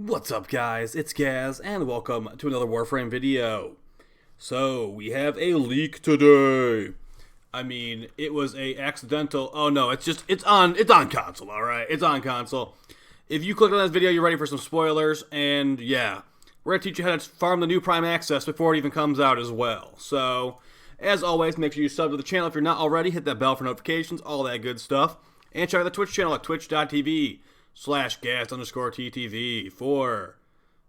What's up guys, it's Gaz, and welcome to another Warframe video. So, we have a leak today. I mean, it was a accidental, oh no, it's on console, alright? It's on console. If you clicked on this video, you're ready for some spoilers, and yeah, we're gonna teach you how to farm the new Prime Access before it even comes out as well. So, as always, make sure you sub to the channel if you're not already, hit that bell for notifications, all that good stuff, and check out the Twitch channel at twitch.tv/gas_ttv for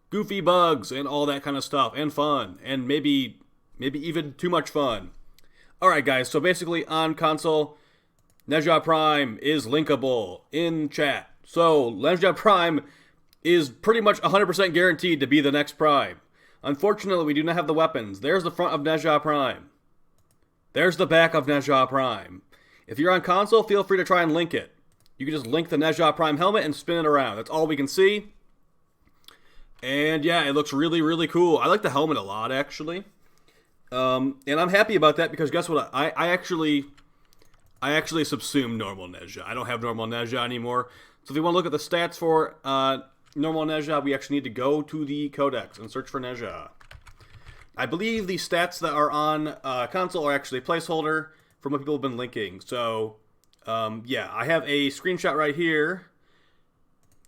goofy bugs and all that kind of stuff, and fun, and maybe even too much fun. Alright guys, so basically on console, Nezha Prime is linkable in chat. So Nezha Prime is pretty much 100% guaranteed to be the next Prime. Unfortunately, we do not have the weapons. There's the front of Nezha Prime. There's the back of Nezha Prime. If you're on console, feel free to try and link it. You can just link the Nezha Prime helmet and spin it around. That's all we can see. And yeah, it looks really, really cool. I like the helmet a lot, actually. And I'm happy about that because guess what? I actually subsumed normal Nezha. I don't have normal Nezha anymore. So if you want to look at the stats for normal Nezha, we actually need to go to the codex and search for Nezha. I believe the stats that are on console are actually a placeholder from what people have been linking. So yeah, I have a screenshot right here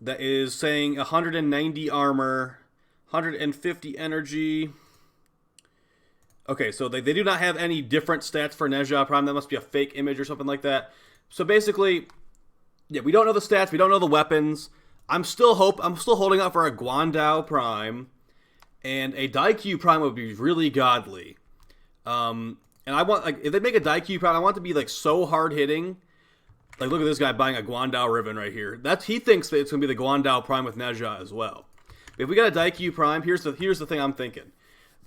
that is saying 190 armor, 150 energy. Okay, so they do not have any different stats for Nezha Prime. That must be a fake image or something like that. So basically, yeah, we don't know the stats, we don't know the weapons. I'm still holding out for a Guandao Prime, and a daikyu Prime would be really godly. And I want, like, if they make a daikyu Prime, I want it to be like so hard hitting. Like, look at this guy buying a guandao ribbon right here. He thinks that it's gonna be the Guandao Prime with Nezha as well. If we got a daikyu Prime, here's the thing I'm thinking.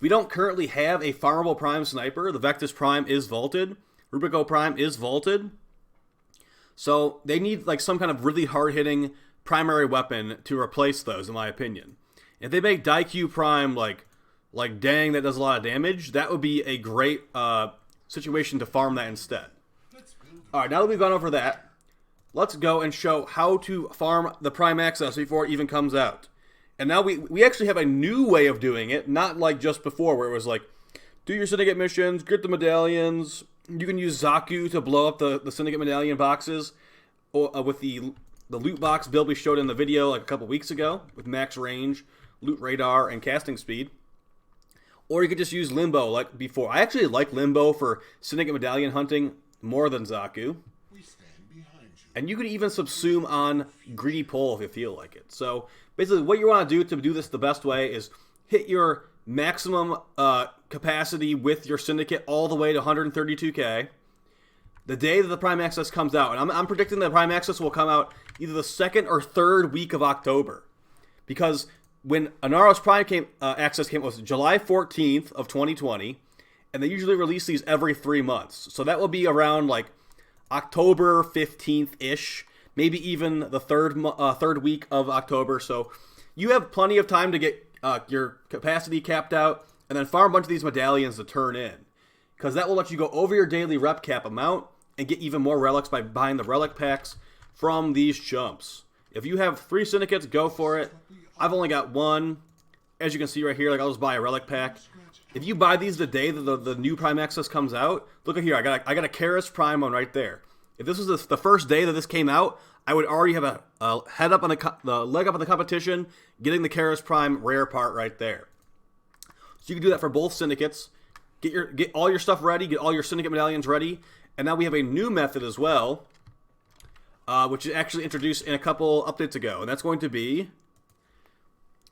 We don't currently have a farmable Prime sniper. The Vectis Prime is vaulted. Rubico Prime is vaulted. So they need like some kind of really hard-hitting primary weapon to replace those, in my opinion. If they make daikyu Prime like dang, that does a lot of damage, that would be a great situation to farm that instead. Alright, now that we've gone over that, let's go and show how to farm the Prime Access before it even comes out. And now we actually have a new way of doing it, not like just before where it was like, do your Syndicate missions, get the medallions, you can use Zaku to blow up the Syndicate medallion boxes with the loot box build we showed in the video like a couple weeks ago with max range, loot radar, and casting speed. Or you could just use Limbo like before. I actually like Limbo for Syndicate medallion hunting more than Zaku. And you could even subsume on Greedy Pull if you feel like it. So basically what you want to do this the best way is hit your maximum capacity with your Syndicate all the way to 132k. The day that the Prime Access comes out, and I'm predicting that Prime Access will come out either the second or third week of October. Because when Anaros Prime Access came, it was July 14th of 2020, and they usually release these every 3 months. So that will be around like October 15th-ish, maybe even the third week of October. So you have plenty of time to get your capacity capped out and then farm a bunch of these medallions to turn in, because that will let you go over your daily rep cap amount and get even more relics by buying the relic packs from these chumps. If you have 3 syndicates, go for it. I've only got 1. As you can see right here, like I'll just buy a relic pack. If you buy these the day that the new Prime Access comes out, look at here, I got a Karis Prime one right there. If this was the first day that this came out, I would already have a head up on the leg up on the competition, getting the Karis Prime rare part right there. So you can do that for both syndicates. Get all your stuff ready, get all your Syndicate medallions ready, and now we have a new method as well, which is actually introduced in a couple updates ago, and that's going to be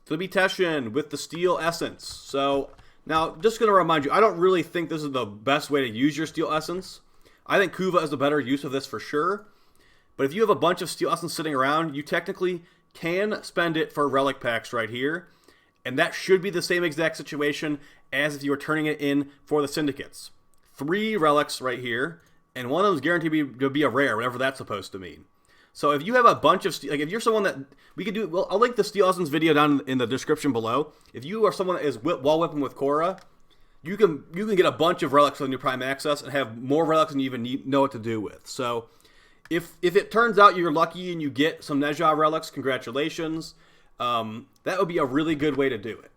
Teshin with the Steel Essence. So now, just going to remind you, I don't really think this is the best way to use your Steel Essence. I think Kuva is a better use of this for sure. But if you have a bunch of Steel Essence sitting around, you technically can spend it for relic packs right here. And that should be the same exact situation as if you were turning it in for the Syndicates. 3 relics right here, and one of them is guaranteed to be a rare, whatever that's supposed to mean. So if you have a bunch of, like if you're someone that, we could do, well, I'll link the Steel Essence video down in the description below. If you are someone that is wall whipping with Korra, you can get a bunch of relics on your Prime Access and have more relics than you even know what to do with. So if it turns out you're lucky and you get some Nezha relics, congratulations. that would be a really good way to do it.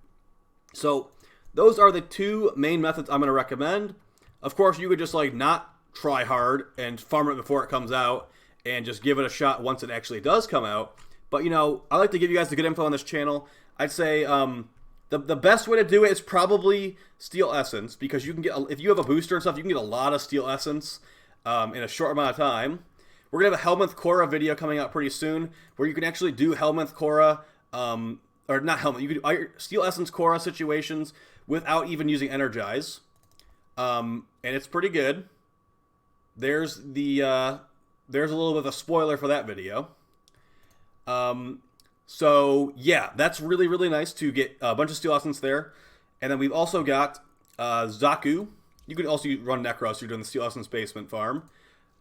So those are the two main methods I'm going to recommend. Of course, you could just like not try hard and farm it before it comes out and just give it a shot once it actually does come out. But, you know, I like to give you guys the good info on this channel. I'd say the best way to do it is probably Steel Essence, because you can get, if you have a booster and stuff, you can get a lot of Steel Essence in a short amount of time. We're going to have a Helminth Korra video coming out pretty soon where you can actually do Helminth Korra, or not Helminth, you can do Steel Essence Korra situations without even using Energize. And it's pretty good. There's a little bit of a spoiler for that video. So yeah, that's really, really nice to get a bunch of Steel Essence there. And then we've also got Zaku. You could also run Necros if you're doing the Steel Essence basement farm.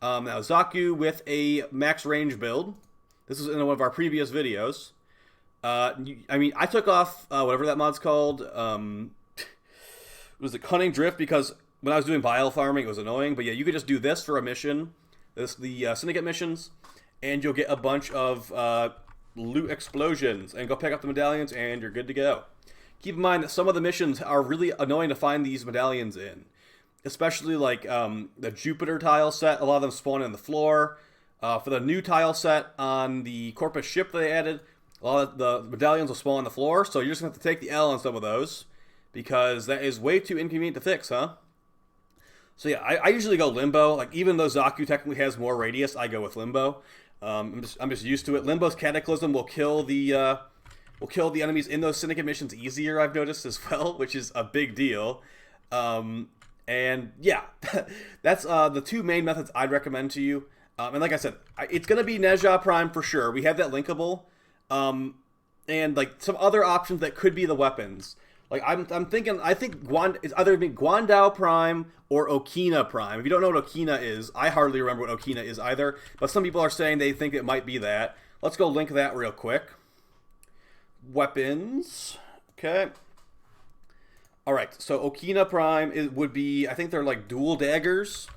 Now Zaku with a max range build. This is in one of our previous videos. I mean, I took off whatever that mod's called. Was it Cunning Drift? Because when I was doing bile farming, it was annoying. But yeah, you could just do this for a mission, the Syndicate missions, and you'll get a bunch of loot explosions, and go pick up the medallions, and you're good to go. Keep in mind that some of the missions are really annoying to find these medallions in, especially like the Jupiter tile set. A lot of them spawn in the floor. For the new tile set on the Corpus ship they added, a lot of the medallions will spawn on the floor, so you're just going to have to take the L on some of those, because that is way too inconvenient to fix, huh? So yeah, I usually go Limbo. Like, even though Zaku technically has more radius, I go with Limbo. I'm just used to it. Limbo's Cataclysm will kill the enemies in those Syndicate missions easier, I've noticed as well, which is a big deal. And yeah, that's the two main methods I'd recommend to you. And like I said, it's going to be Nezha Prime for sure. We have that linkable. And like some other options that could be the weapons. Like I think it's either Guandao Prime or Okina Prime. If you don't know what Okina is, I hardly remember what Okina is either. But some people are saying they think it might be that. Let's go link that real quick. Weapons. Okay. All right. So Okina Prime would be, I think they're like dual daggers,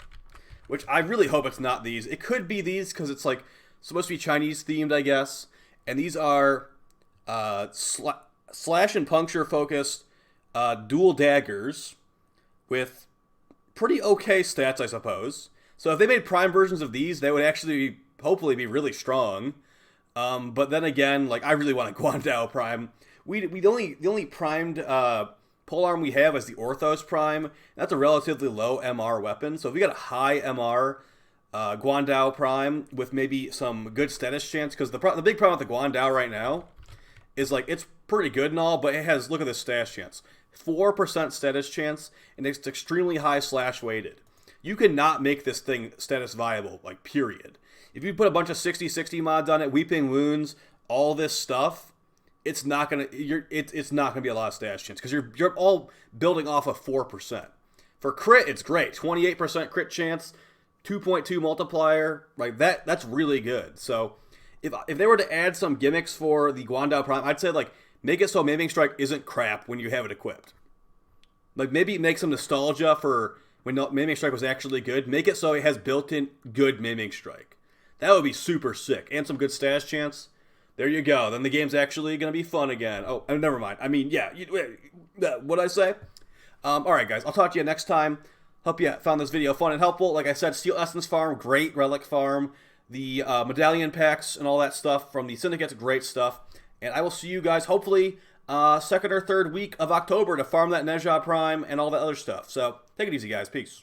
which I really hope it's not these. It could be these because it's like supposed to be Chinese themed, I guess. And these are slash and puncture focused dual daggers with pretty okay stats, I suppose. So if they made prime versions of these, they would actually hopefully be really strong. But then again, like, I really want a Guandao Prime. The only primed polearm we have is the Orthos Prime. That's a relatively low MR weapon. So if we got a high MR Guandao Prime with maybe some good status chance, because the big problem with the Guandao right now is, like, it's pretty good and all, but it has, look at this status chance. 4% status chance, and it's extremely high slash weighted. You cannot make this thing status viable, like, period. If you put a bunch of 60-60 mods on it, Weeping Wounds, all this stuff, it's not gonna be a lot of status chance, because you're all building off of 4%. For crit, it's great. 28% crit chance, 2.2 multiplier, like that's really good. So if they were to add some gimmicks for the Guandao Prime, I'd say, like, make it so Maiming Strike isn't crap when you have it equipped. Like, maybe make some nostalgia for when Maiming Strike was actually good. Make it so it has built-in good Maiming Strike. That would be super sick. And some good status chance. There you go. Then the game's actually going to be fun again. Oh, never mind. I mean, yeah. What'd I say? Alright, guys. I'll talk to you next time. Hope you found this video fun and helpful. Like I said, Steel Essence Farm, great Relic Farm. The medallion packs and all that stuff from the Syndicate's great stuff. And I will see you guys, hopefully, second or third week of October to farm that Nezha Prime and all that other stuff. So, take it easy, guys. Peace.